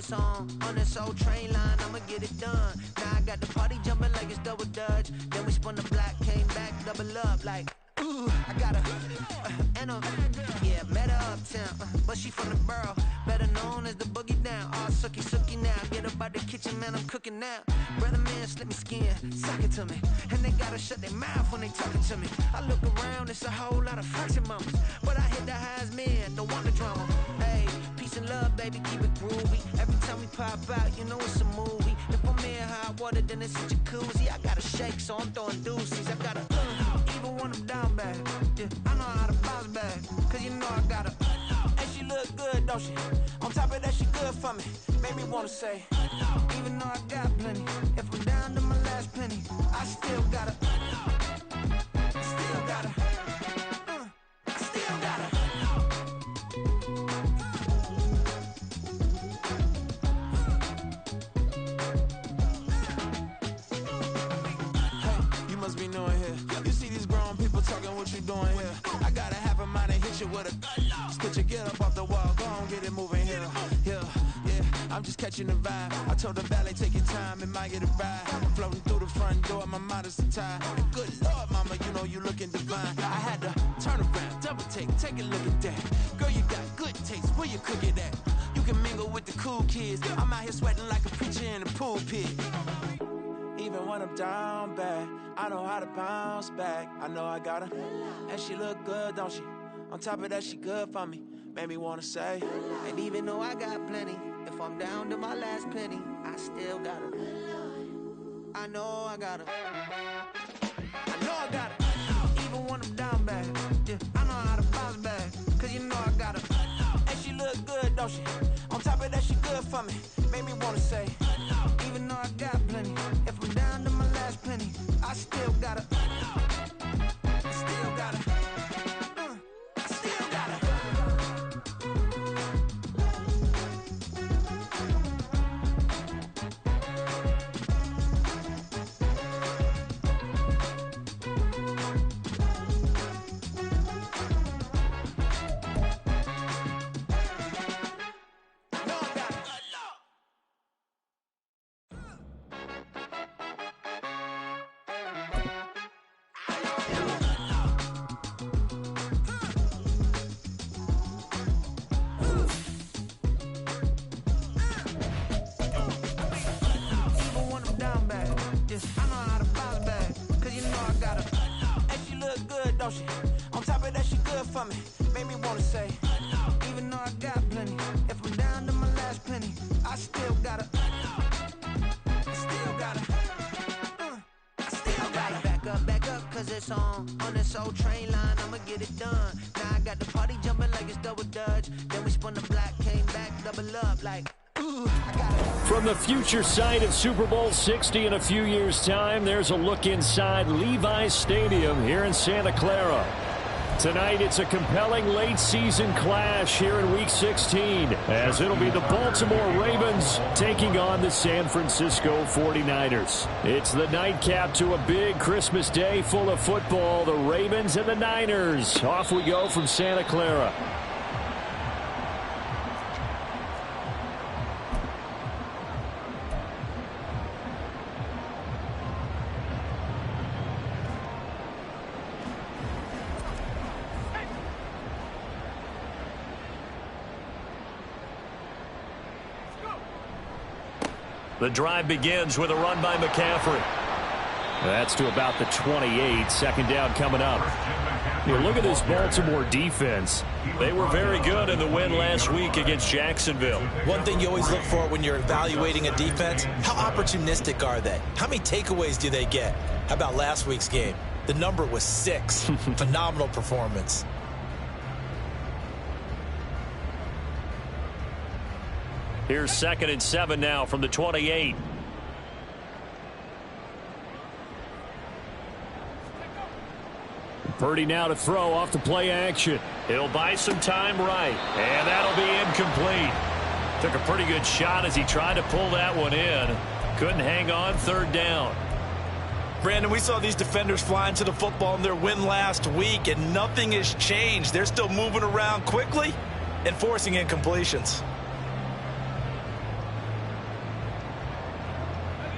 it's on this old train line, I'ma get it done. Now I got the party jumping like it's double dutch. Then we spun the block, came back, double up like, ooh, I got her, and yeah, met her uptown, but she from the borough, better known as the boogie down. All sookie now, get up out the kitchen, man, I'm cooking now. Brother man, slip me skin, suck it to me, and they gotta shut their mouth when they talking to me. I look around, it's a whole lot of fraction mamas, but I hit the highs, man, don't want the drama. Hey, peace and love, baby, keep it groovy. Every time we pop out, you know it's a movie. If I'm in hot water, then it's a jacuzzi. I gotta shake, so I'm throwing deuces. I gotta even when I'm down bad, yeah, I know how to bounce back, cause you know I gotta and she look good, don't she? On top of that, she good for me. Made me wanna say, even though I got plenty, if I'm down to my last penny, I still gotta I still gotta must be knowing here. You see these grown people talking, what you doing here? I got a half a mind and hit you with a spit you, get up off the wall, go on, get it moving here. Yeah, I'm just catching the vibe. I told the valet, take your time, it might get a ride. Floating through the front door, my mind is a tie. And good Lord, mama, you know you looking divine. I had to turn around, double take a look at that. Girl, you got good taste, where you cook it at? You can mingle with the cool kids. I'm out here sweating like a preacher in a pulpit. Even when I'm down bad, I know how to bounce back. I know I got her, and she look good, don't she? On top of that, she good for me. Made me wanna say, and even though I got plenty, if I'm down to my last penny, I still got her. I know I got her. I know I got her. Even when I'm down bad, yeah, I know how to bounce back, cause you know I got her. And she look good, don't she? On top of that, she good for me. Made me wanna say, even though I got plenty, if I'm down to my last penny, I still gotta I still gotta I still gotta don't she? On top of that, she good for me. Made me wanna say, even though I got plenty, if I'm down to my last penny, I still gotta I still gotta I still gotta back up, cause it's on this old train line, I'ma get it done. Now I got the party jumping like it's double dutch. Then we spun the block, came back, double up like, ooh, I got it. From the future site of Super Bowl 60 in a few years' time, there's a look inside Levi's Stadium here in Santa Clara. Tonight, it's a compelling late-season clash here in Week 16, as it'll be the Baltimore Ravens taking on the San Francisco 49ers. It's the nightcap to a big Christmas day full of football. The Ravens and the Niners. Off we go from Santa Clara. The drive begins with a run by McCaffrey. That's to about the 28. Second down coming up. You look at this Baltimore defense. They were very good in the win last week against Jacksonville. One thing you always look for when you're evaluating a defense, how opportunistic are they? How many takeaways do they get? How about last week's game? The number was 6. Phenomenal performance. Here's 2nd and 7 now from the 28. Purdy now to throw off the play action. He'll buy some time right, and that'll be incomplete. Took a pretty good shot as he tried to pull that one in. Couldn't hang on, 3rd down. Brandon, we saw these defenders flying to the football in their win last week, and nothing has changed. They're still moving around quickly and forcing incompletions.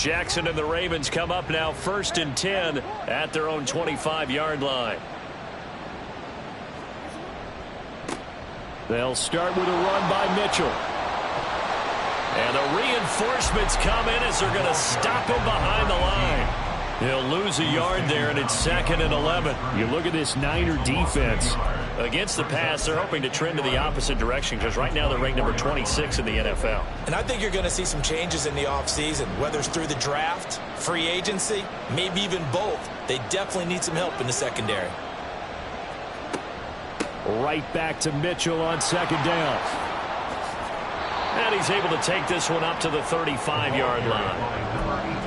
Jackson and the Ravens come up now 1st and 10 at their own 25-yard line. They'll start with a run by Mitchell. And the reinforcements come in as they're going to stop him behind the line. He'll lose a yard there, and it's 2nd and 11. You look at this Niner defense. Against the pass, they're hoping to trend to the opposite direction because right now they're ranked number 26 in the NFL. And I think you're going to see some changes in the offseason, whether it's through the draft, free agency, maybe even both. They definitely need some help in the secondary. Right back to Mitchell on 2nd down. And he's able to take this one up to the 35-yard line.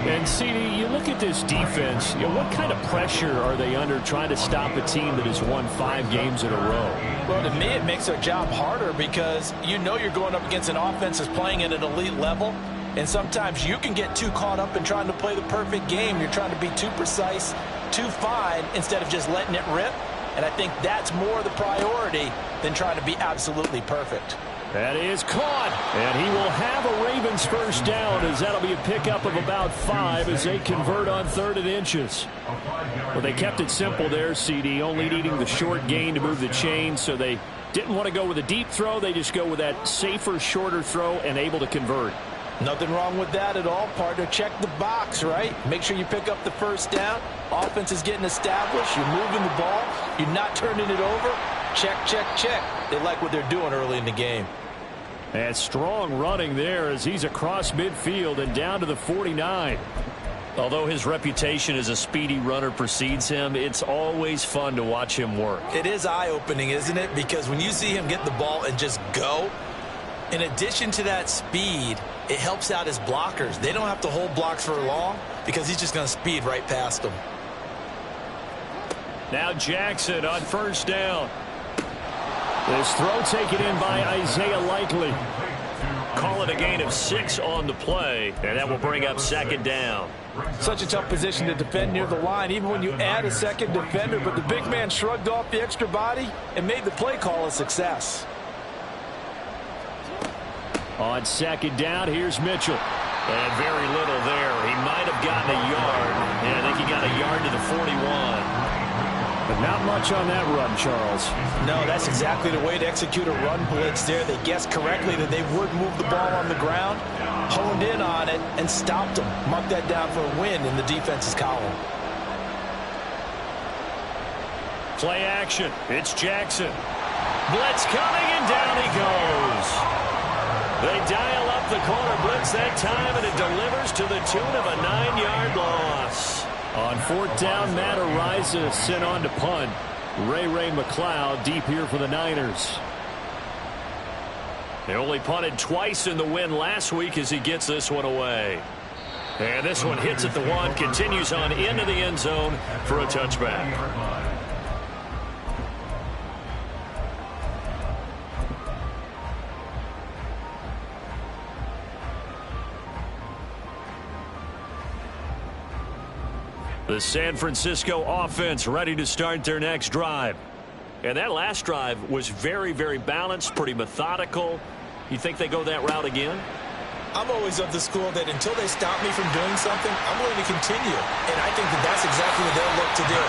And, CD, you look at this defense, what kind of pressure are they under trying to stop a team that has won 5 games in a row? Well, to me, it makes their job harder because you know you're going up against an offense that's playing at an elite level, and sometimes you can get too caught up in trying to play the perfect game. You're trying to be too precise, too fine, instead of just letting it rip. And I think that's more the priority than trying to be absolutely perfect. That is caught, and he will have a Ravens first down as that'll be a pickup of about 5 as they convert on 3rd and inches. Well, they kept it simple there, CD, only needing the short gain to move the chain, so they didn't want to go with a deep throw. They just go with that safer, shorter throw and able to convert. Nothing wrong with that at all, partner. Check the box, right? Make sure you pick up the first down. Offense is getting established. You're moving the ball. You're not turning it over. Check, check, check. They like what they're doing early in the game. And strong running there as he's across midfield and down to the 49. Although his reputation as a speedy runner precedes him, it's always fun to watch him work. It is eye-opening, isn't it? Because when you see him get the ball and just go, in addition to that speed, it helps out his blockers. They don't have to hold blocks for long because he's just going to speed right past them. Now Jackson on 1st down. This throw taken in by Isaiah Likely. Call it a gain of 6 on the play, and that will bring up 2nd down. Such a tough position to defend near the line, even when you add a second defender, but the big man shrugged off the extra body and made the play call a success. On 2nd down, here's Mitchell. And very little there. He might have gotten a yard. And I think he got a yard to the 41. But not much on that run, Charles. No, that's exactly the way to execute a run blitz there. They guessed correctly that they would move the ball on the ground, honed in on it, and stopped them. Mark that down for a win in the defense's column. Play action. It's Jackson. Blitz coming, and down he goes. They dial up the corner blitz that time, and it delivers to the tune of a 9-yard loss. On 4th down, Matt Ariza sent on to punt. Ray McLeod deep here for the Niners. They only punted twice in the win last week as he gets this one away. And this one hits at the 1, continues on into the end zone for a touchback. The San Francisco offense ready to start their next drive. And that last drive was very, very balanced, pretty methodical. You think they go that route again? I'm always of the school that until they stop me from doing something, I'm going to continue. And I think that that's exactly what they'll look to do.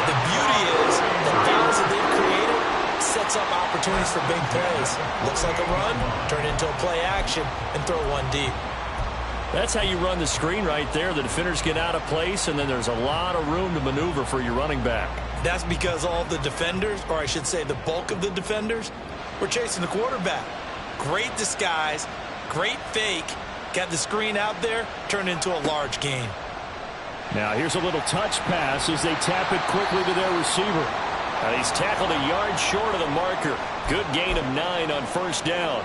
But the beauty is the balance that they've created sets up opportunities for big plays. Looks like a run, turn into a play action, and throw one deep. That's how you run the screen right there. The defenders get out of place, and then there's a lot of room to maneuver for your running back. That's because all the defenders, or I should say the bulk of the defenders, were chasing the quarterback. Great disguise, great fake, got the screen out there, turned into a large gain. Now here's a little touch pass as they tap it quickly to their receiver. He's tackled a yard short of the marker. Good gain of 9 on 1st down.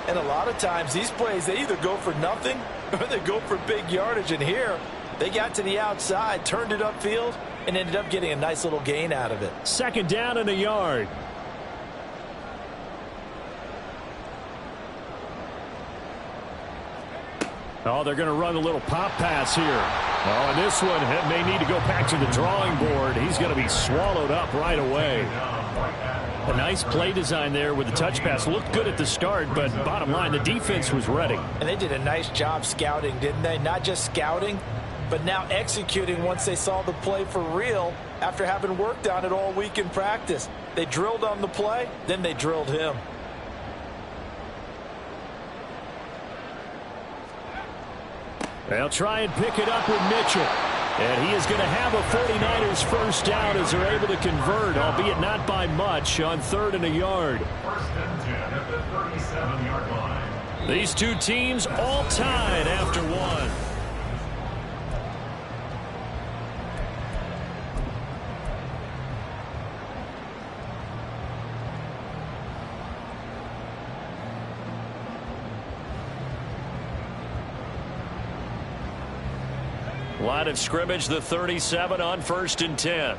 And a lot of times these plays, they either go for nothing or they go for big yardage. And here, they got to the outside, turned it upfield, and ended up getting a nice little gain out of it. 2nd down and a yard. Oh, they're going to run a little pop pass here. Oh, and this one may need to go back to the drawing board. He's going to be swallowed up right away. A nice play design there with the touch pass. Looked good at the start, but bottom line, the defense was ready. And they did a nice job scouting, didn't they? Not just scouting, but now executing once they saw the play for real after having worked on it all week in practice. They drilled on the play, then they drilled him. They'll try and pick it up with Mitchell. And he is going to have a 49ers first down as they're able to convert, albeit not by much, on 3rd and a yard. First and 10 at the 37-yard line. These two teams all tied after one. Line of scrimmage, the 37 on 1st and 10.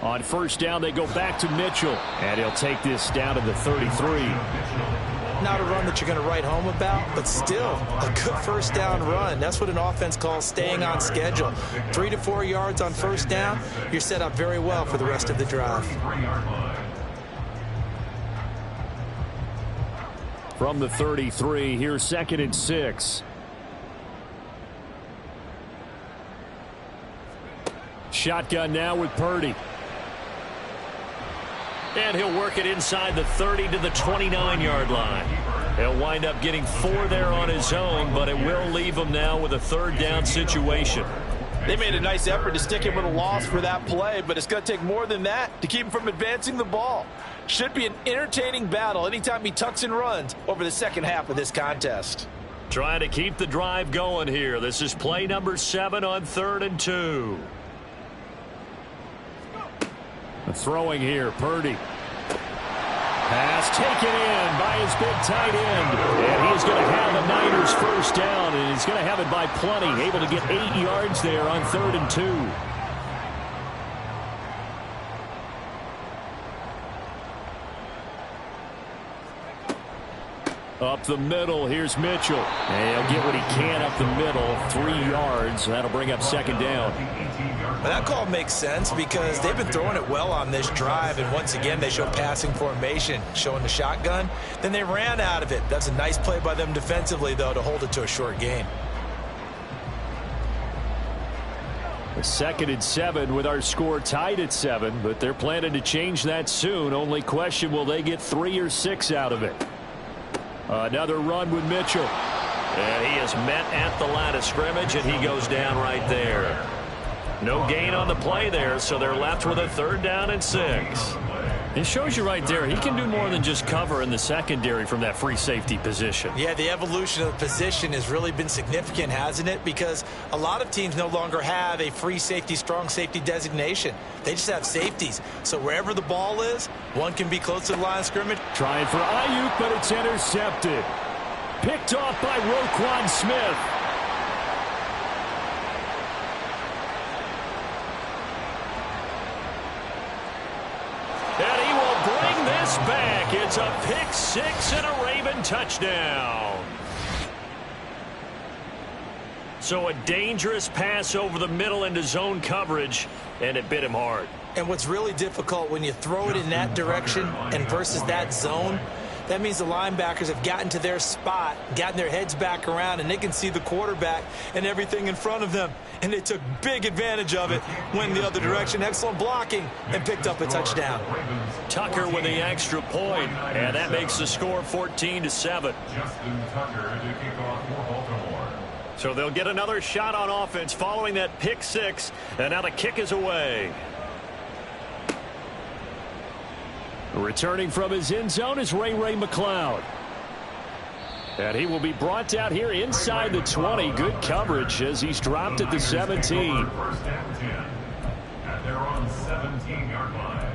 On first down, they go back to Mitchell. And he'll take this down to the 33. Not a run that you're going to write home about, but still a good first down run. That's what an offense calls staying on schedule. 3 to 4 yards on first down, you're set up very well for the rest of the drive. From the 33, here's 2nd and 6. Shotgun now with Purdy. And he'll work it inside the 30 to the 29-yard line. He'll wind up getting 4 there on his own, but it will leave him now with a 3rd down situation. They made a nice effort to stick him with a loss for that play, but it's going to take more than that to keep him from advancing the ball. Should be an entertaining battle anytime he tucks and runs over the second half of this contest. Trying to keep the drive going here. This is play number 7 on 3rd and 2. Throwing here, Purdy. Pass taken in by his big tight end. And he's going to have a Niners first down, and he's going to have it by plenty. Able to get 8 yards there on 3rd and 2. Up the middle, here's Mitchell. And he'll get what he can up the middle, 3 yards. That'll bring up 2nd down. Well, that call makes sense because they've been throwing it well on this drive, and once again they show passing formation, showing the shotgun. Then they ran out of it. That's a nice play by them defensively, though, to hold it to a short gain. A 2nd and 7 with our score tied at 7, but they're planning to change that soon. Only question, will they get 3 or 6 out of it? Another run with Mitchell. And he is met at the line of scrimmage, and he goes down right there. No gain on the play there, so they're left with a 3rd down and 6. It shows you right there, he can do more than just cover in the secondary from that free safety position. Yeah, the evolution of the position has really been significant, hasn't it? Because a lot of teams no longer have a free safety, strong safety designation. They just have safeties. So wherever the ball is, one can be close to the line of scrimmage. Trying for Ayuk, but it's intercepted. Picked off by Roquan Smith. And he will bring this back. It's a pick 6 and a Raven touchdown. So a dangerous pass over the middle into zone coverage, and it bit him hard. And what's really difficult when you throw it in that direction and versus that zone, that means the linebackers have gotten to their spot, gotten their heads back around, and they can see the quarterback and everything in front of them. And they took big advantage of it, went the other direction, excellent blocking, and picked up a touchdown. Tucker with the extra point, and that makes the score 14-7. Justin Tucker to kick off for Baltimore. So they'll get another shot on offense following that pick 6, and now the kick is away. Returning from his end zone is Ray McLeod. And he will be brought down here inside the 20. Good coverage as he's dropped at the 17. First and 10 at their own 17-yard line.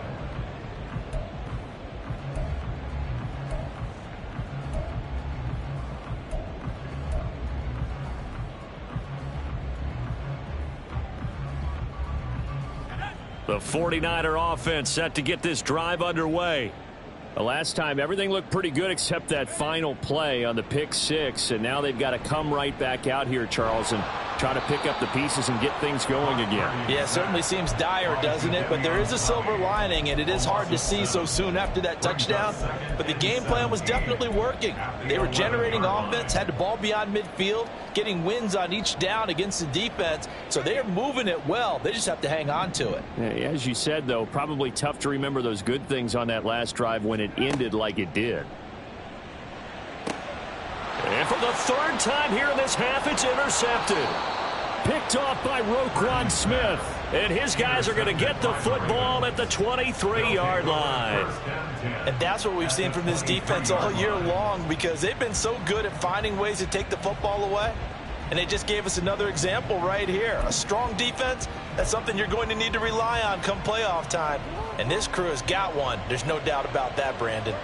The 49er offense set to get this drive underway. The last time everything looked pretty good except that final play on the pick 6, and now they've got to come right back out here, Charles, and try to pick up the pieces and get things going again. Yeah, it certainly seems dire, doesn't it? But there is a silver lining, and it is hard to see so soon after that touchdown. But the game plan was definitely working. They were generating offense, had the ball beyond midfield, getting wins on each down against the defense. So they are moving it well. They just have to hang on to it. Yeah, as you said, though, probably tough to remember those good things on that last drive when it ended like it did. And for the third time here in this half, it's intercepted. Picked off by Roquan Smith. And his guys are going to get the football at the 23-yard line. And that's what we've seen from this defense all year long, because they've been so good at finding ways to take the football away. And they just gave us another example right here. A strong defense, that's something you're going to need to rely on come playoff time. And this crew has got one. There's no doubt about that, Brandon.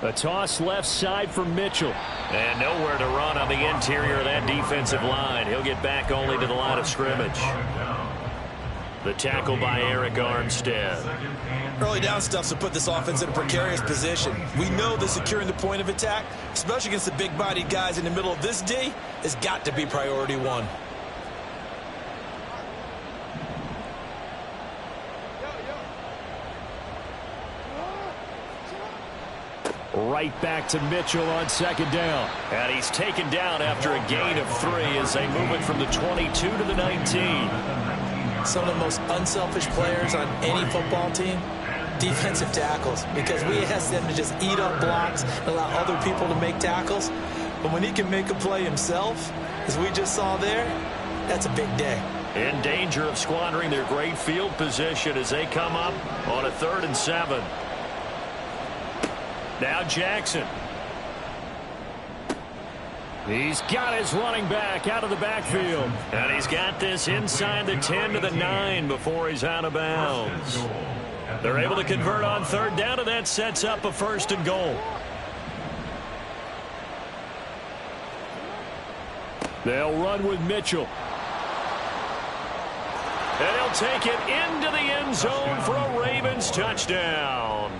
A toss left side for Mitchell. And nowhere to run on the interior of that defensive line. He'll get back only to the line of scrimmage. The tackle by Eric Armstead. Early down stuffs to put this offense in a precarious position. We know that securing the point of attack, especially against the big-bodied guys in the middle of this D, has got to be priority one. Right back to Mitchell on second down. And he's taken down after a gain of 3 as they move it from the 22 to the 19. Some of the most unselfish players on any football team, defensive tackles, because we ask them to just eat up blocks and allow other people to make tackles. But when he can make a play himself, as we just saw there, that's a big day. In danger of squandering their great field position as they come up on a 3rd and 7. Now Jackson. He's got his running back out of the backfield. And he's got this inside the 10 to the 9 before he's out of bounds. They're able to convert on 3rd down, and that sets up a 1st and goal. They'll run with Mitchell. And he'll take it into the end zone for a Ravens touchdown.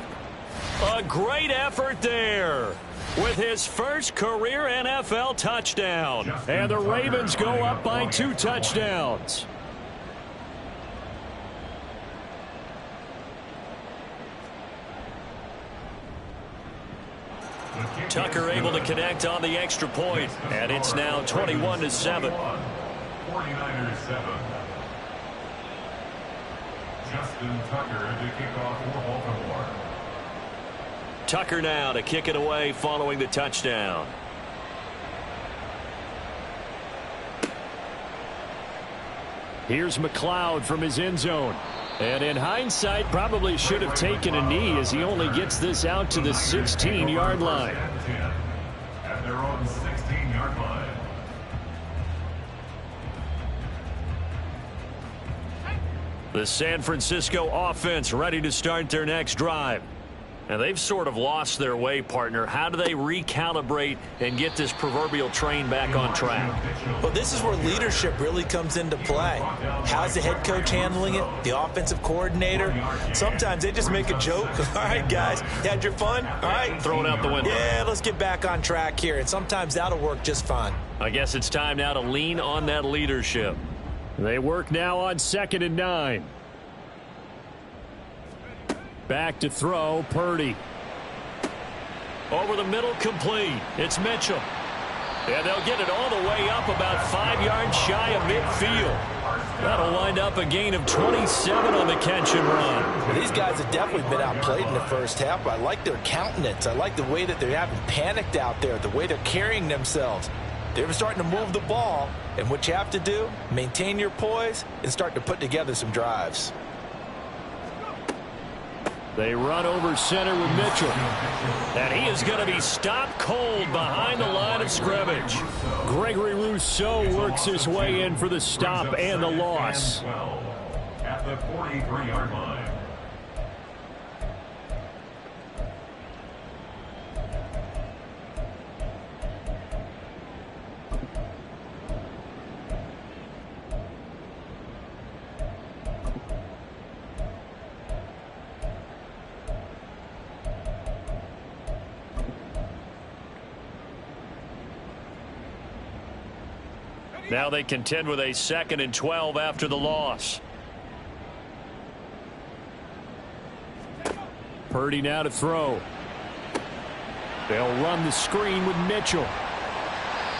A great effort there with his first career NFL touchdown. And the Ravens go up by 2 touchdowns. Tucker able to connect on the extra point, and it's now 21-7. 49ers 7. Justin Tucker to kick off for Baltimore. Tucker now to kick it away following the touchdown. Here's McLeod from his end zone. And in hindsight, probably should have taken a knee as he only gets this out to the 16-yard line. At their own 16-yard line. The San Francisco offense ready to start their next drive. And they've sort of lost their way, partner. How do they recalibrate and get this proverbial train back on track? Well, this is where leadership really comes into play. How's the head coach handling it? The offensive coordinator? Sometimes they just make a joke. All right, guys, you had your fun? All right. Throw it out the window. Yeah, let's get back on track here. And sometimes that'll work just fine. I guess it's time now to lean on that leadership. They work now on 2nd and 9. Back to throw, Purdy. Over the middle, complete. It's Mitchell. And they'll get it all the way up about 5 yards shy of midfield. That'll wind up a gain of 27 on the catch and run. Well, these guys have definitely been outplayed in the first half. I like their countenance. I like the way that they haven't panicked out there, the way they're carrying themselves. They're starting to move the ball, and what you have to do, maintain your poise and start to put together some drives. They run over center with Mitchell. And he is going to be stopped cold behind the line of scrimmage. Gregory Rousseau works his way in for the stop and the loss. At the 43-yard line. Now they contend with a 2nd and 12 after the loss. Purdy now to throw. They'll run the screen with Mitchell.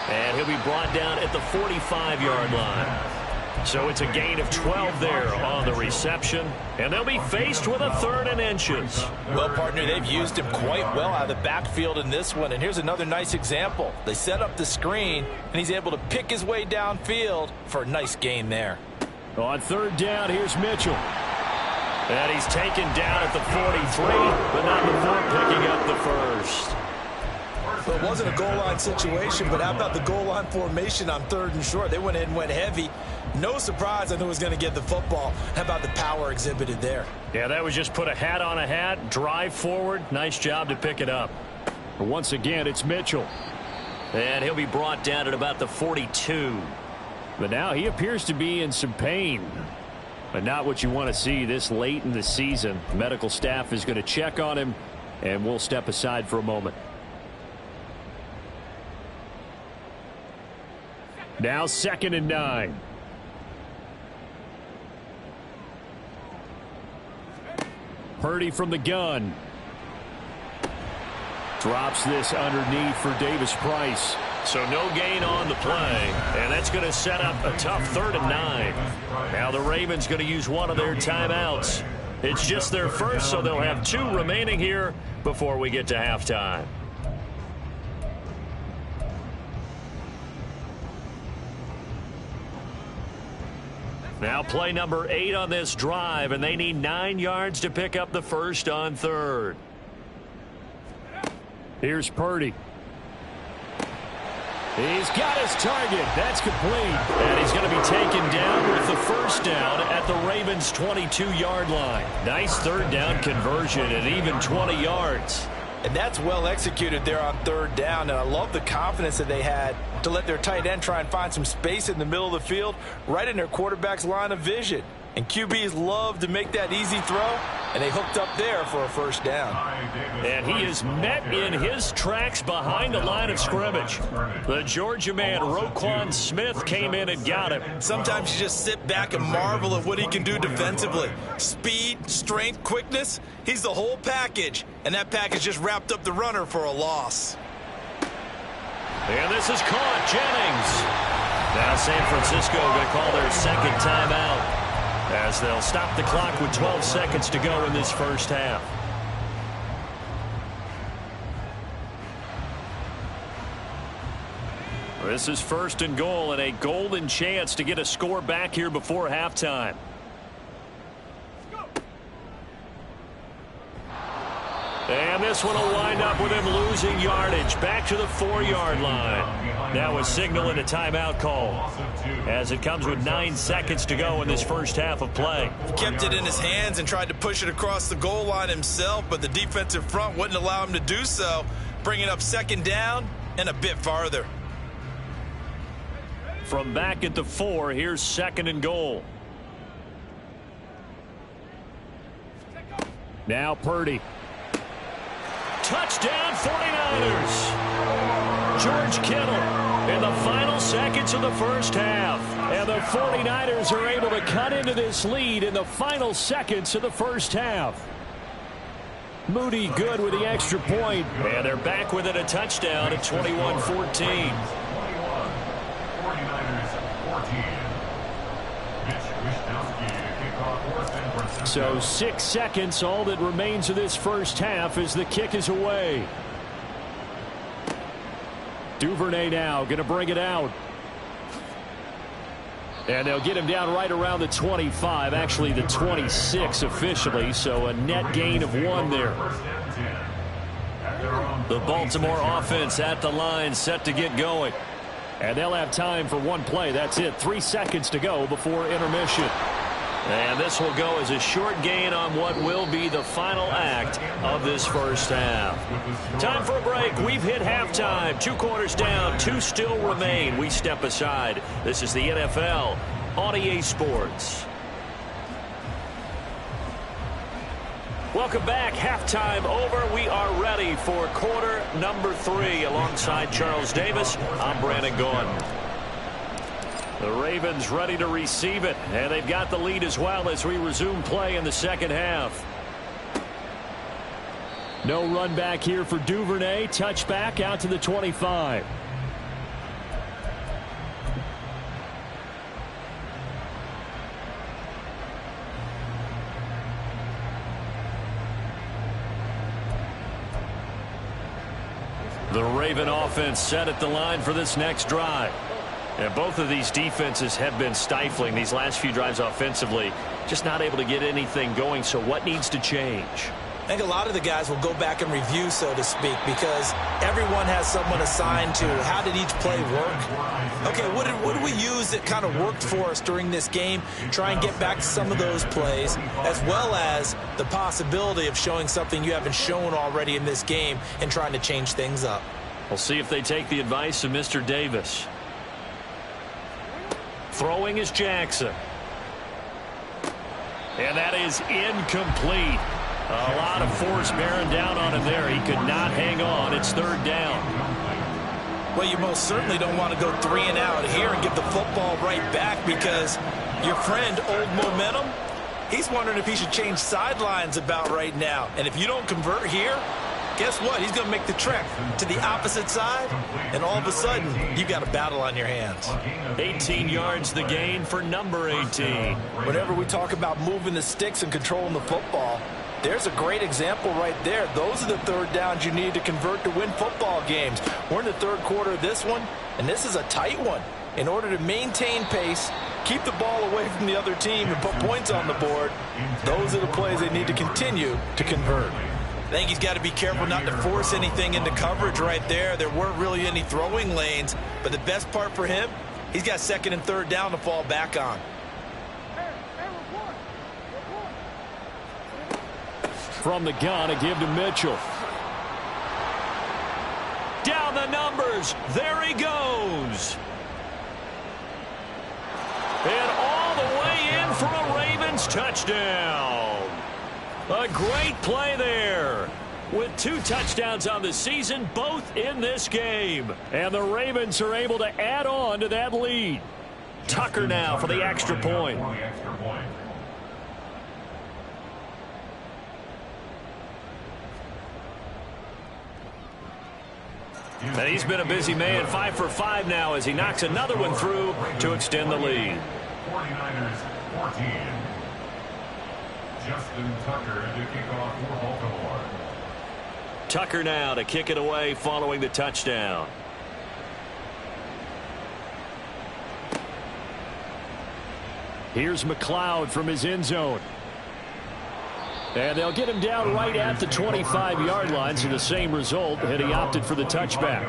And he'll be brought down at the 45-yard line. So it's a gain of 12 there on the reception. And they'll be faced with a 3rd and inches. Well, partner, they've used him quite well out of the backfield in this one. And here's another nice example. They set up the screen, and he's able to pick his way downfield for a nice gain there. On 3rd down, here's Mitchell. And he's taken down at the 43, but not before picking up the 1st. Well, it wasn't a goal line situation, but how about the goal line formation on 3rd and short? They went in and went heavy. No surprise on who was going to get the football. How about the power exhibited there? Yeah, that was just put a hat on a hat, drive forward. Nice job to pick it up. But once again, it's Mitchell. And he'll be brought down at about the 42. But now he appears to be in some pain. But not what you want to see this late in the season. Medical staff is going to check on him, and we'll step aside for a moment. Now 2nd and 9. Purdy from the gun. Drops this underneath for Davis Price. So no gain on the play, and that's going to set up a tough 3rd and 9. Now the Ravens going to use one of their timeouts. It's just their first, so they'll have 2 remaining here before we get to halftime. Now play number 8 on this drive, and they need 9 yards to pick up the 1st on 3rd. Here's Purdy. He's got his target. That's complete. And he's going to be taken down with the 1st down at the Ravens' 22-yard line. Nice 3rd down conversion at even 20 yards. And that's well executed there on 3rd down. And I love the confidence that they had to let their tight end try and find some space in the middle of the field, right in their quarterback's line of vision. And QBs love to make that easy throw, and they hooked up there for a 1st down. And he is met in his tracks behind the line of scrimmage. The Georgia man, Roquan Smith, came in and got him. Sometimes you just sit back and marvel at what he can do defensively. Speed, strength, quickness, he's the whole package. And that package just wrapped up the runner for a loss. And this is caught, Jennings. Now San Francisco going to call their 2nd timeout, as they'll stop the clock with 12 seconds to go in this 1st half. This is 1st and goal, and a golden chance to get a score back here before halftime. And this one will wind up with him losing yardage back to the 4-yard line. Now a signal and a timeout call, as it comes with 9 seconds to go in this 1st half of play. He kept it in his hands and tried to push it across the goal line himself, but the defensive front wouldn't allow him to do so, bringing up 2nd down and a bit farther. From back at the 4, here's 2nd and goal. Now Purdy. Touchdown 49ers. George Kittle in the final seconds of the 1st half. And the 49ers are able to cut into this lead in the final seconds of the 1st half. Moody good with the extra point. And they're back within a touchdown at 21-14. So 6 seconds, all that remains of this 1st half as the kick is away. Duvernay now going to bring it out. And they'll get him down right around the 25, actually the 26 officially, so a net gain of 1 there. The Baltimore offense at the line, set to get going. And they'll have time for 1 play. That's it. 3 seconds to go before intermission. And this will go as a short gain on what will be the final act of this 1st half. Time for a break. We've hit halftime. 2 quarters down. 2 still remain. We step aside. This is the NFL on EA Sports. Welcome back. Halftime over. We are ready for quarter number 3. Alongside Charles Davis, I'm Brandon Gaughan. The Ravens ready to receive it, and they've got the lead as well as we resume play in the second half. No run back here for Duvernay. Touchback out to the 25. The Raven offense set at the line for this next drive. And both of these defenses have been stifling these last few drives offensively. Just not able to get anything going. So what needs to change? I think a lot of the guys will go back and review, so to speak, because everyone has someone assigned to how did each play work. Okay, what did we use that kind of worked for us during this game? Try and get back to some of those plays, as well as the possibility of showing something you haven't shown already in this game and trying to change things up. We'll see if they take the advice of Mr. Davis. Throwing is Jackson. And that is incomplete. A lot of force bearing down on him there. He could not hang on. It's third down. Well, you most certainly don't want to go 3 and out here and give the football right back, because your friend, Old Momentum, he's wondering if he should change sidelines about right now. And if you don't convert here, guess what? He's going to make the trek to the opposite side, and all of a sudden, you've got a battle on your hands. 18 yards the gain for number 18. Whenever we talk about moving the sticks and controlling the football, there's a great example right there. Those are the third downs you need to convert to win football games. We're in the third quarter of this one, and this is a tight one. In order to maintain pace, keep the ball away from the other team, and put points on the board, those are the plays they need to continue to convert. I think he's got to be careful not to force anything into coverage right there. There weren't really any throwing lanes, but the best part for him, he's got second and third down to fall back on. From the gun, a give to Mitchell. Down the numbers. There he goes. And all the way in for a Ravens touchdown. A great play there. With 2 touchdowns on the season, both in this game. And the Ravens are able to add on to that lead. Tucker now for the extra point. And he's been a busy man, 5 for 5 now as he knocks another one through to extend the lead. 49ers 14. Justin Tucker to kick off for Baltimore. Tucker now to kick it away following the touchdown. Here's McLeod from his end zone. And they'll get him down right at the 25-yard line, so the same result, and he opted for the touchback.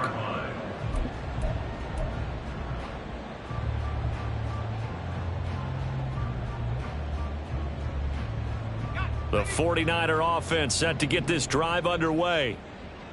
The 49er offense set to get this drive underway.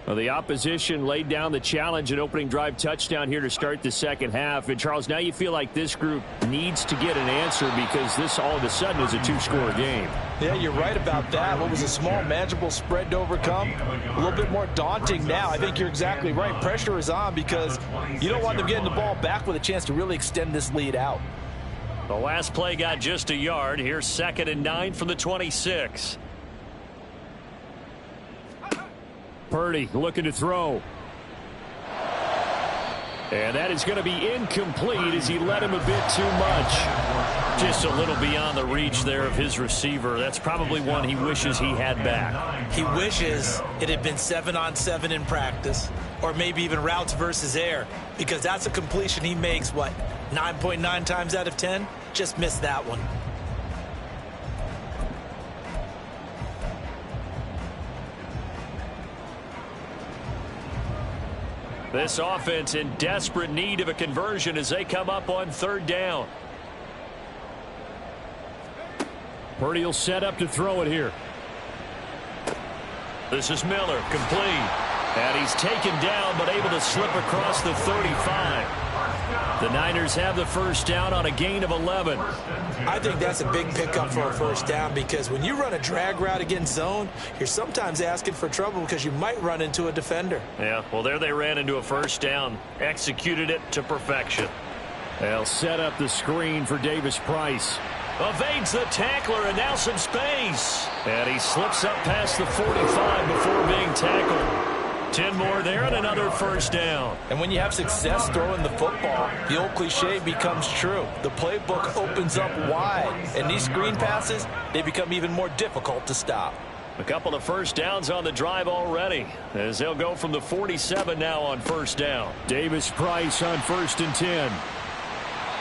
Well, the opposition laid down the challenge and opening drive touchdown here to start the second half. And, Charles, now you feel like this group needs to get an answer because this all of a sudden is a 2-score game. Yeah, you're right about that. What was a small, manageable spread to overcome, a little bit more daunting now. I think you're exactly right. Pressure is on because you don't want them getting the ball back with a chance to really extend this lead out. The last play got just a yard. Here's 2nd and 9 from the 26. Purdy looking to throw. And that is going to be incomplete as he led him a bit too much. Just a little beyond the reach there of his receiver. That's probably one he wishes he had back. He wishes it had been 7-on-7 in practice, or maybe even routes versus air, because that's a completion he makes, what, 9.9 times out of 10? Just missed that one. This offense in desperate need of a conversion as they come up on 3rd down. Purdy will set up to throw it here. This is Miller, complete. And he's taken down but able to slip across the 35. The Niners have the first down on a gain of 11. I think that's a big pickup for a first down because when you run a drag route against zone, you're sometimes asking for trouble because you might run into a defender. Yeah, well, there they ran into a first down, executed it to perfection. They'll set up the screen for Davis-Price. Evades the tackler, and now some space. And he slips up past the 45 before being tackled. 10 more there and another first down. And when you have success throwing the football, the old cliche becomes true. The playbook opens up wide, and these screen passes, they become even more difficult to stop. A couple of first downs on the drive already, as they'll go from the 47 now on first down. Davis-Price on 1st and 10.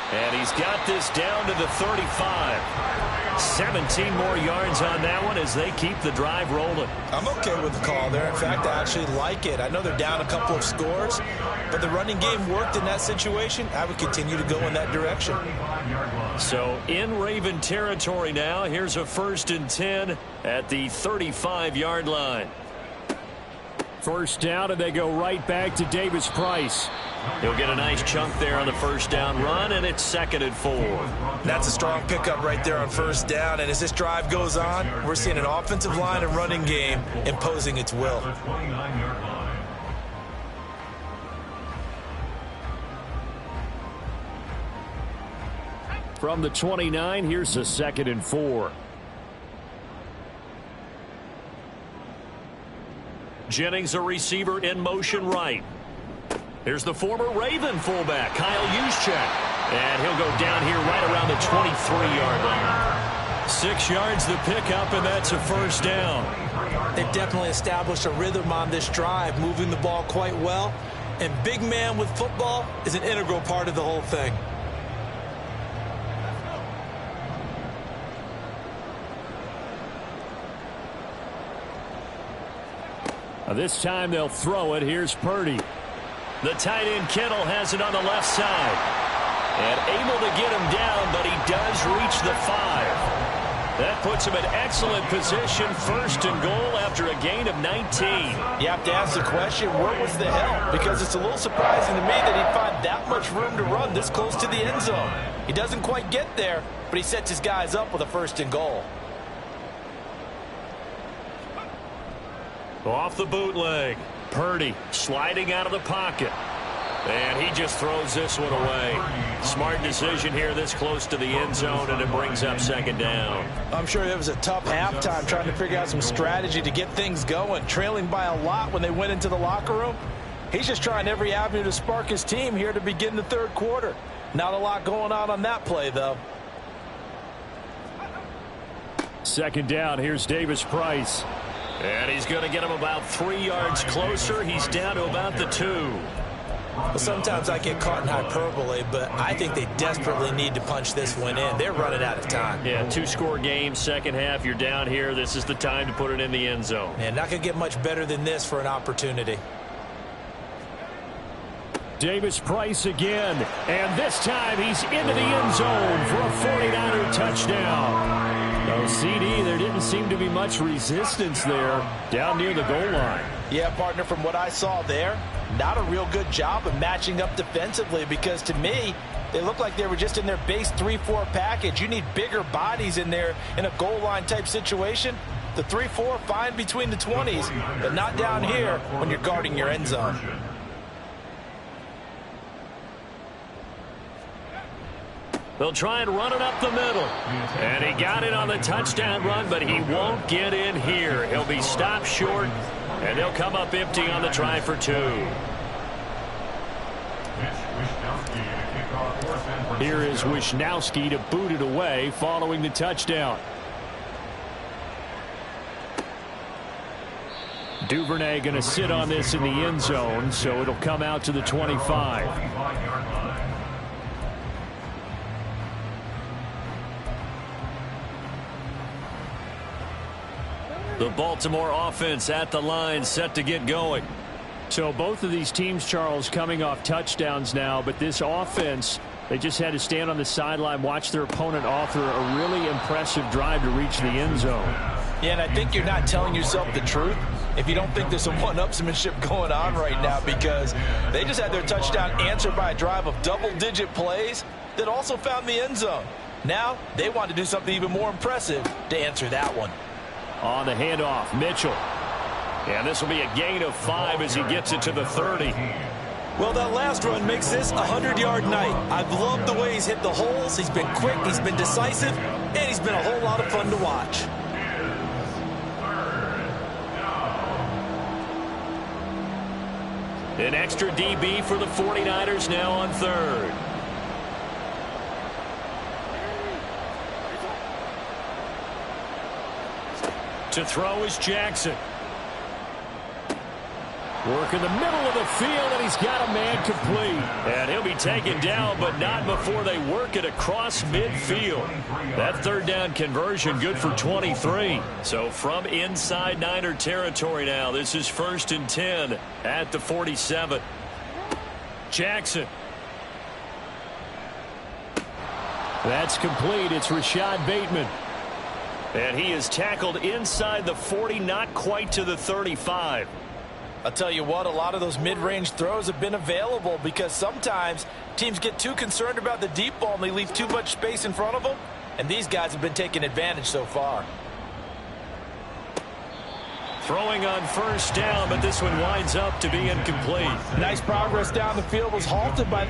And he's got this down to the 35. 17 more yards on that one as they keep the drive rolling. I'm okay with the call there. In fact, I actually like it. I know they're down a couple of scores, but the running game worked in that situation. I would continue to go in that direction. So in Raven territory now, here's a 1st and 10 at the 35-yard line. First down, and they go right back to Davis-Price. He'll get a nice chunk there on the first down run, and it's 2nd and 4. That's a strong pickup right there on first down, and as this drive goes on, we're seeing an offensive line and running game imposing its will. From the 29, here's a 2nd and 4. Jennings, a receiver in motion right. Here's the former Raven fullback, Kyle Juszczyk. And he'll go down here right around the 23-yard line. 6 yards the pickup, and that's a first down. They've definitely established a rhythm on this drive, moving the ball quite well. And big man with football is an integral part of the whole thing. This time they'll throw it. Here's Purdy. The tight end Kittle has it on the left side. And able to get him down, but he does reach the 5. That puts him in excellent position, 1st and goal after a gain of 19. You have to ask the question, where was the help? Because it's a little surprising to me that he'd find that much room to run this close to the end zone. He doesn't quite get there, but he sets his guys up with a 1st and goal. Off the bootleg. Purdy sliding out of the pocket. And he just throws this one away. Smart decision here this close to the end zone, and it brings up 2nd down. I'm sure it was a tough halftime trying to figure out some strategy to get things going. Trailing by a lot when they went into the locker room. He's just trying every avenue to spark his team here to begin the 3rd quarter. Not a lot going on that play, though. 2nd down. Here's Davis-Price. And he's going to get him about 3 yards closer. He's down to about the 2. Well, sometimes I get caught in hyperbole, but I think they desperately need to punch this one in. They're running out of time. Yeah, 2-score game, second half. You're down here. This is the time to put it in the end zone. And not going to get much better than this for an opportunity. Davis-Price again. And this time he's into the end zone for a 49er touchdown. No CD, there didn't seem to be much resistance there down near the goal line. Yeah, partner, from what I saw there, not a real good job of matching up defensively, because to me, they look like they were just in their base 3-4 package. You need bigger bodies in there in a goal line type situation. The 3-4, fine between the 20s, but not down here when you're guarding your end zone. They'll try and run it up the middle. And he got it on the touchdown run, but he won't get in here. He'll be stopped short, and they'll come up empty on the try for 2. Here is Wisnowski to boot it away following the touchdown. Duvernay going to sit on this in the end zone, so it'll come out to the 25. The Baltimore offense at the line, set to get going. So both of these teams, Charles, coming off touchdowns now, but this offense, they just had to stand on the sideline, watch their opponent author a really impressive drive to reach the end zone. Yeah, and I think you're not telling yourself the truth if you don't think there's some one-upsmanship going on right now, because they just had their touchdown answered by a drive of double-digit plays that also found the end zone. Now they want to do something even more impressive to answer that one. On the handoff, Mitchell. And this will be a gain of 5 as he gets it to the 30. Well, that last run makes this a 100-yard night. I've loved the way he's hit the holes. He's been quick, he's been decisive, and he's been a whole lot of fun to watch. An extra DB for the 49ers now on third. To throw is Jackson. Work in the middle of the field, and he's got a man complete. And he'll be taken down, but not before they work it across midfield. That third down conversion good for 23. So from inside Niner territory now, this is 1st and 10 at the 47. Jackson. That's complete. It's Rashad Bateman. And he is tackled inside the 40, not quite to the 35. I'll tell you what, a lot of those mid-range throws have been available because sometimes teams get too concerned about the deep ball and they leave too much space in front of them. And these guys have been taking advantage so far. Throwing on 1st down, but this one winds up to be incomplete. Nice progress down the field, was halted by...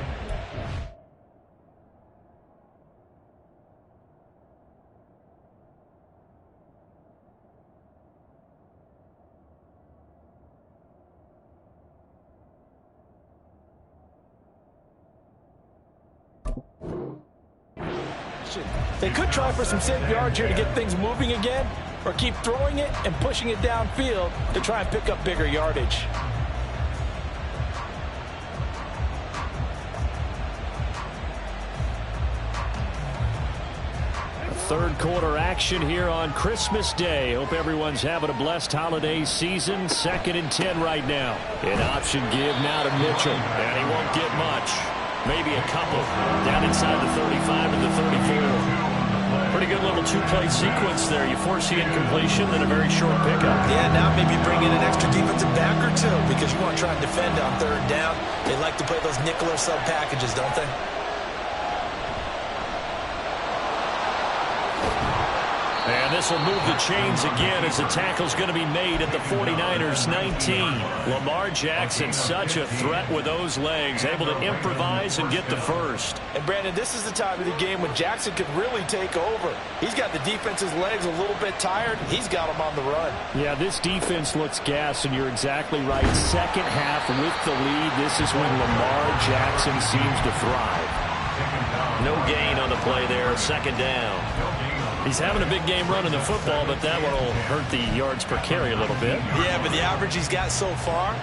They could try for some safe yards here to get things moving again, or keep throwing it and pushing it downfield to try and pick up bigger yardage. Third quarter action here on Christmas Day. Hope everyone's having a blessed holiday season. 2nd and 10 right now. An option give now to Mitchell, and he won't get much. Maybe a couple. Down inside the 35 and the 34. Pretty good little two-play sequence there. You foresee incompletion, then a very short pickup. Yeah, now maybe bring in an extra defensive back or two because you want to try and defend on 3rd down. They like to play those nickel or sub packages, don't they? And this will move the chains again as the tackle's going to be made at the 49ers 19. Lamar Jackson, such a threat with those legs, able to improvise and get the first. And Brandon, this is the time of the game when Jackson could really take over. He's got the defense's legs a little bit tired. He's got them on the run. Yeah, this defense looks gassed, and you're exactly right. Second half with the lead, this is when Lamar Jackson seems to thrive. No gain on the play there, 2nd down. He's having a big game running the football, but that one will hurt the yards per carry a little bit. Yeah, but the average he's got so far,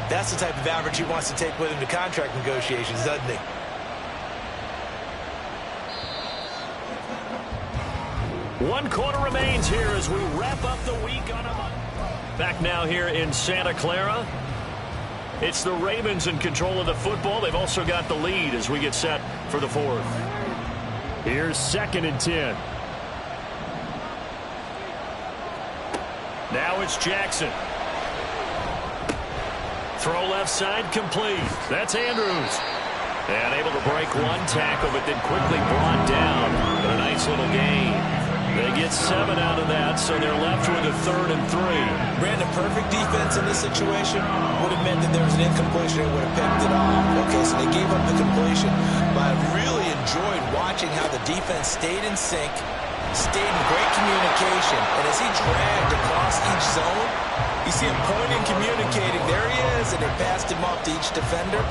that's the type of average he wants to take with him to contract negotiations, doesn't he? One quarter remains here as we wrap up the week on a Monday. Back now here in Santa Clara. It's the Ravens in control of the football. They've also got the lead as we get set for the 4th. Here's 2nd and 10. Now it's Jackson. Throw left side complete. That's Andrews. And able to break one tackle, but then quickly brought down. But a nice little gain. They get 7 out of that, so they're left with a 3rd and 3. Brandon, perfect defense in this situation would have meant that there was an incompletion and would have picked it off. Okay, so they gave up the completion. But I really enjoyed watching how the defense stayed in sync, stayed in great communication, and as he dragged across each zone, you see him pointing, communicating. There he is, and they passed him off to each defender.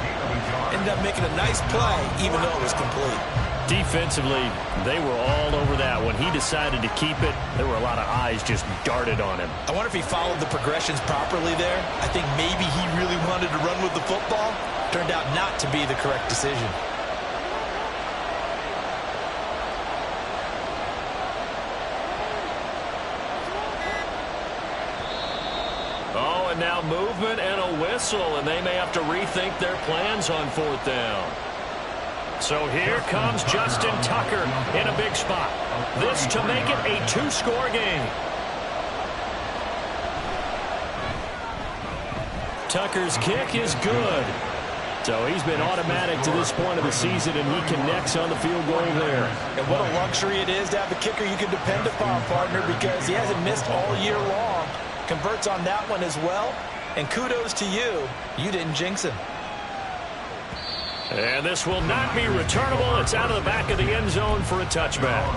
Ended up making a nice play, even though it was complete. Defensively, they were all over that. When he decided to keep it, there were a lot of eyes just darted on him. I wonder if he followed the progressions properly there. I think maybe he really wanted to run with the football. Turned out not to be the correct decision. Oh, and now movement and a whistle, and they may have to rethink their plans on 4th down. So here comes Justin Tucker in a big spot. This to make it a 2-score game. Tucker's kick is good. So he's been automatic to this point of the season, and he connects on the field goal there. And what a luxury it is to have a kicker you can depend upon, partner, because he hasn't missed all year long. Converts on that one as well. And kudos to you. You didn't jinx him. And this will not be returnable. It's out of the back of the end zone for a touchback.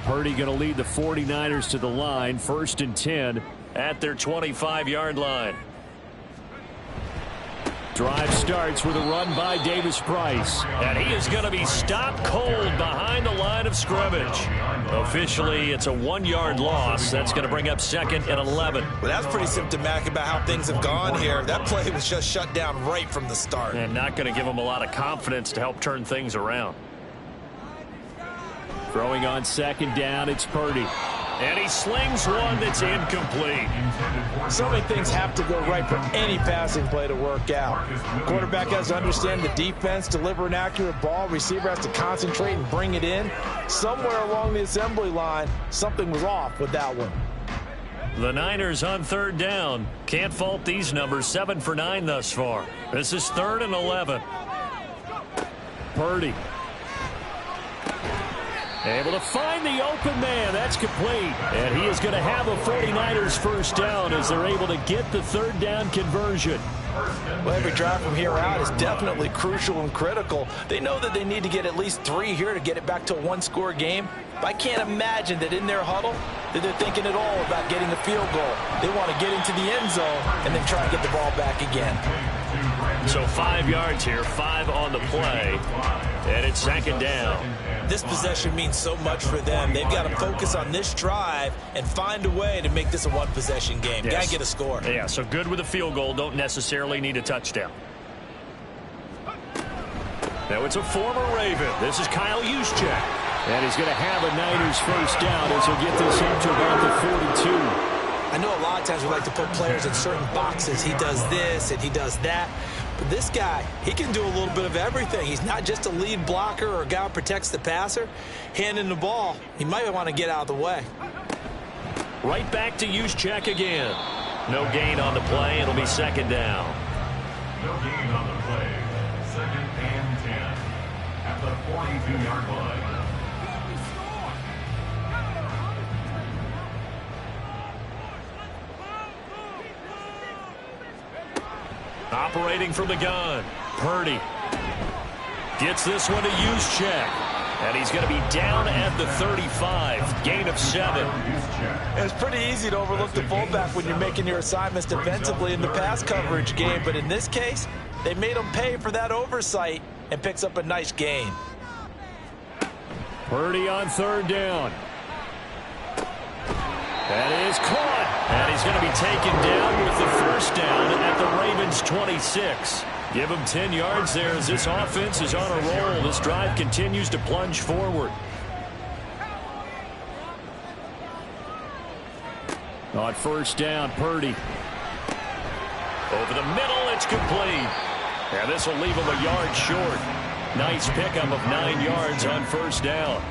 Purdy going to lead the 49ers to the line. 1st and 10 at their 25-yard line. Drive starts with a run by Davis Price. And he is going to be stopped cold behind the line of scrimmage. Officially, it's a 1-yard loss. That's going to bring up 2nd and 11. Well, that's pretty symptomatic about how things have gone here. That play was just shut down right from the start. And not going to give him a lot of confidence to help turn things around. Throwing on 2nd down, it's Purdy. And he slings one that's incomplete. So many things have to go right for any passing play to work out. Quarterback has to understand the defense, deliver an accurate ball. Receiver has to concentrate and bring it in. Somewhere along the assembly line, something was off with that one. The Niners on 3rd down. Can't fault these numbers. 7 for 9 thus far. This is 3rd and 11. Purdy. Able to find the open man. That's complete. And he is going to have a 49ers first down as they're able to get the 3rd down conversion. Well, every drive from here out is definitely crucial and critical. They know that they need to get at least 3 here to get it back to a 1-score game. But I can't imagine that in their huddle that they're thinking at all about getting a field goal. They want to get into the end zone and then try and get the ball back again. So 5 yards here, 5 on the play, and it's 2nd down. This possession means so much for them. They've got to focus on this drive and find a way to make this a 1-possession game. Yes. Got to get a score. Yeah, so good with a field goal. Don't necessarily need a touchdown. Now it's a former Raven. This is Kyle Juszczyk. And he's going to have a Niners first down as he'll get this up to about the 42. I know a lot of times we like to put players in certain boxes. He does this and he does that. But this guy, he can do a little bit of everything. He's not just a lead blocker or a guy who protects the passer. Handing the ball, he might want to get out of the way. Right back to Juszczyk again. No gain on the play. It'll be 2nd down. No gain on the play. 2nd and 10 at the 42-yard line. Operating from the gun, Purdy gets this one to Juszczyk, and he's going to be down at the 35, gain of 7. It's pretty easy to overlook the fullback when you're making your assignments defensively in the pass coverage game, but in this case, they made him pay for that oversight and picks up a nice gain. Purdy on 3rd down. That is caught. And he's going to be taken down with the first down at the Ravens' 26. Give him 10 yards there as this offense is on a roll. This drive continues to plunge forward. On 1st down, Purdy. Over the middle, it's complete. And this will leave him a yard short. Nice pickup of 9 yards on 1st down.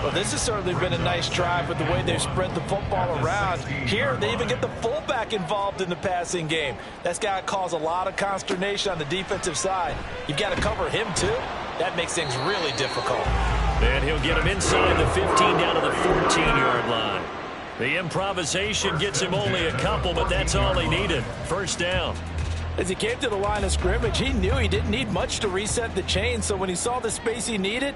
Well, this has certainly been a nice drive with the way they've spread the football around. Here, they even get the fullback involved in the passing game. That's got to cause a lot of consternation on the defensive side. You've got to cover him, too. That makes things really difficult. And he'll get him inside the 15 down to the 14-yard line. The improvisation gets him only a couple, but that's all he needed. 1st down. As he came to the line of scrimmage, he knew he didn't need much to reset the chain, so when he saw the space he needed,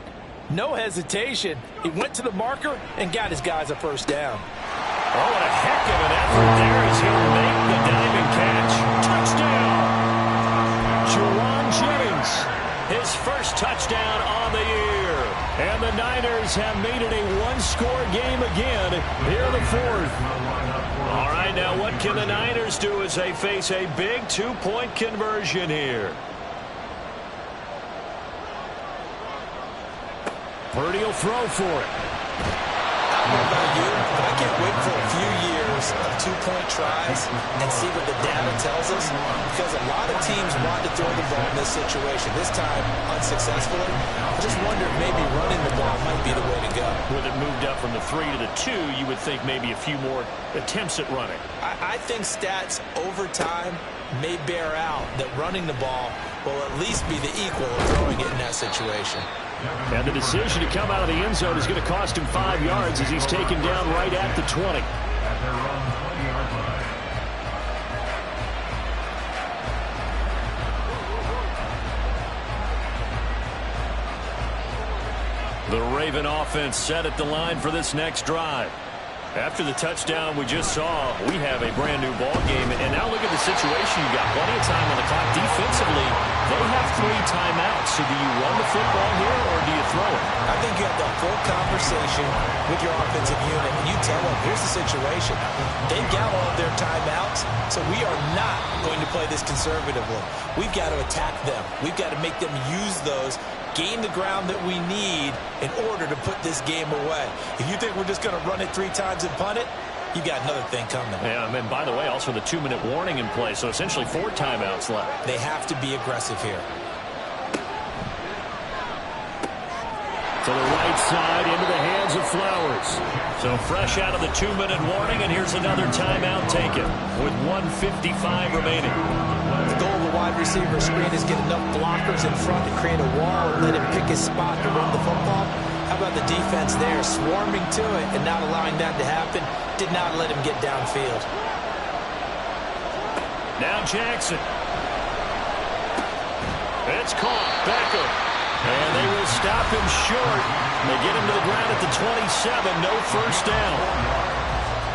no hesitation. He went to the marker and got his guys a 1st down. Oh, what a heck of an effort there as he'll make the diving catch. Touchdown! Juwan Jennings, his first touchdown on the year. And the Niners have made it a 1-score game again here in the 4th. All right, now what can the Niners do as they face a big 2-point conversion here? Purdy will throw for it. I don't know about you, but I can't wait for a few years of 2-point tries and see what the data tells us, because a lot of teams want to throw the ball in this situation. This time, unsuccessfully. I just wonder if maybe running the ball might be the way to go. With it moved up from the 3 to the 2, you would think maybe a few more attempts at running. I think stats over time may bear out that running the ball will at least be the equal of throwing it in that situation. And the decision to come out of the end zone is going to cost him 5 yards as he's taken down right at the 20. The Raven offense set at the line for this next drive. After the touchdown we just saw, we have a brand new ball game. And now look at the situation. You got plenty of time on the clock. Defensively, they have 3 timeouts. So do you run the football here or do you throw it? I think you have that full conversation with your offensive unit. And you tell them, here's the situation. They've got all of their timeouts, so we are not going to play this conservatively. We've got to attack them. We've got to make them use those, gain the ground that we need in order to put this game away. If you think we're just going to run it 3 times and punt it, you got another thing coming. Yeah, and by the way, also the 2-minute warning in play, so essentially 4 timeouts left. They have to be aggressive here. To the right side, into the hands of Flowers. So fresh out of the 2-minute warning, and here's another timeout taken with 1:55 remaining. The goal of the wide receiver screen is get enough blockers in front to create a wall and let him pick his spot to run the football. How about the defense there, swarming to it and not allowing that to happen? Did not let him get downfield. Now Jackson. It's caught. Becker. And they will stop him short. They get him to the ground at the 27. No first down.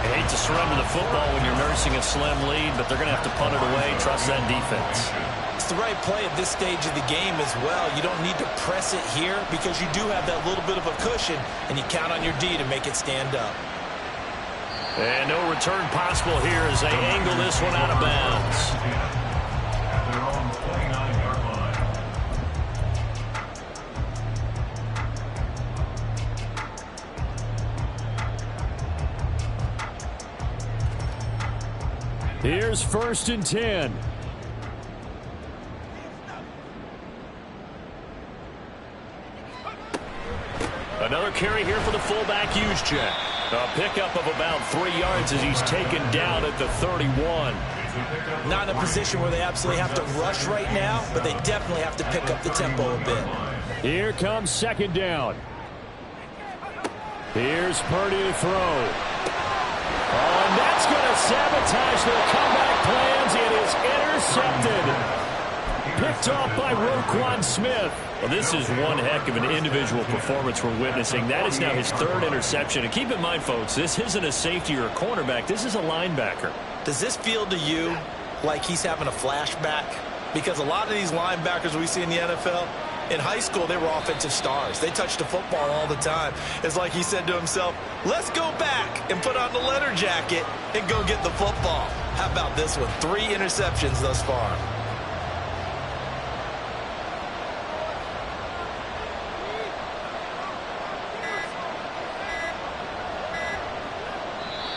I hate to surrender the football when you're nursing a slim lead, but they're going to have to punt it away. Trust that defense. It's the right play at this stage of the game as well. You don't need to press it here because you do have that little bit of a cushion, and you count on your D to make it stand up. And no return possible here as they angle this one out of bounds. At their own 29-yard line. Here's 1st and 10. Another carry here for the fullback, Juszczyk. A pickup of about 3 yards as he's taken down at the 31. Not in a position where they absolutely have to rush right now, but they definitely have to pick up the tempo a bit. Here comes 2nd down. Here's Purdy to throw. Oh, and that's going to sabotage their comeback plans. It is intercepted. Picked off by Roquan Smith. Well, this is one heck of an individual performance we're witnessing. That is now his 3rd interception. And keep in mind, folks, this isn't a safety or a cornerback. This is a linebacker. Does this feel to you like he's having a flashback? Because a lot of these linebackers we see in the NFL, in high school, they were offensive stars. They touched the football all the time. It's like he said to himself, let's go back and put on the leather jacket and go get the football. How about this one? 3 interceptions thus far.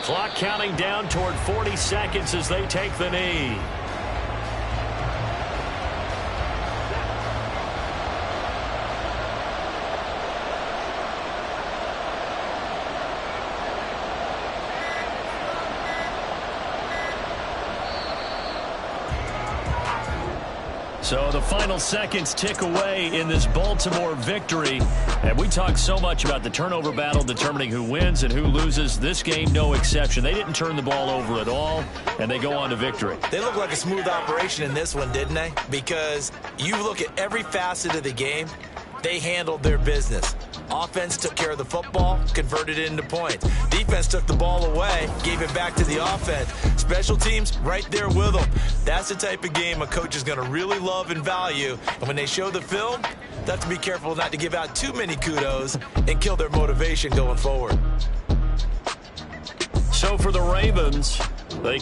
Clock counting down toward 40 seconds as they take the knee. So the final seconds tick away in this Baltimore victory. And we talk so much about the turnover battle determining who wins and who loses. This game, no exception. They didn't turn the ball over at all, and they go on to victory. They look like a smooth operation in this one, didn't they? Because you look at every facet of the game, they handled their business. Offense took care of the football, converted it into points. Defense took the ball away, gave it back to the offense. Special teams, right there with them. That's the type of game a coach is going to really love and value. And when they show the film, they have to be careful not to give out too many kudos and kill their motivation going forward. So for the Ravens, they...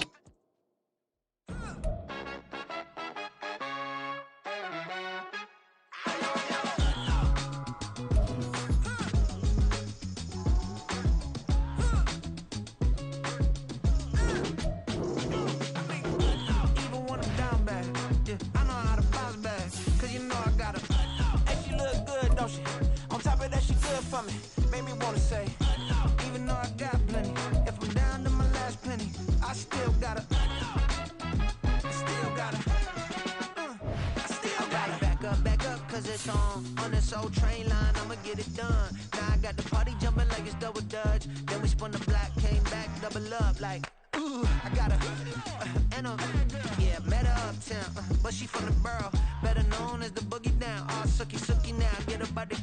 Yeah, met her uptown, but she from the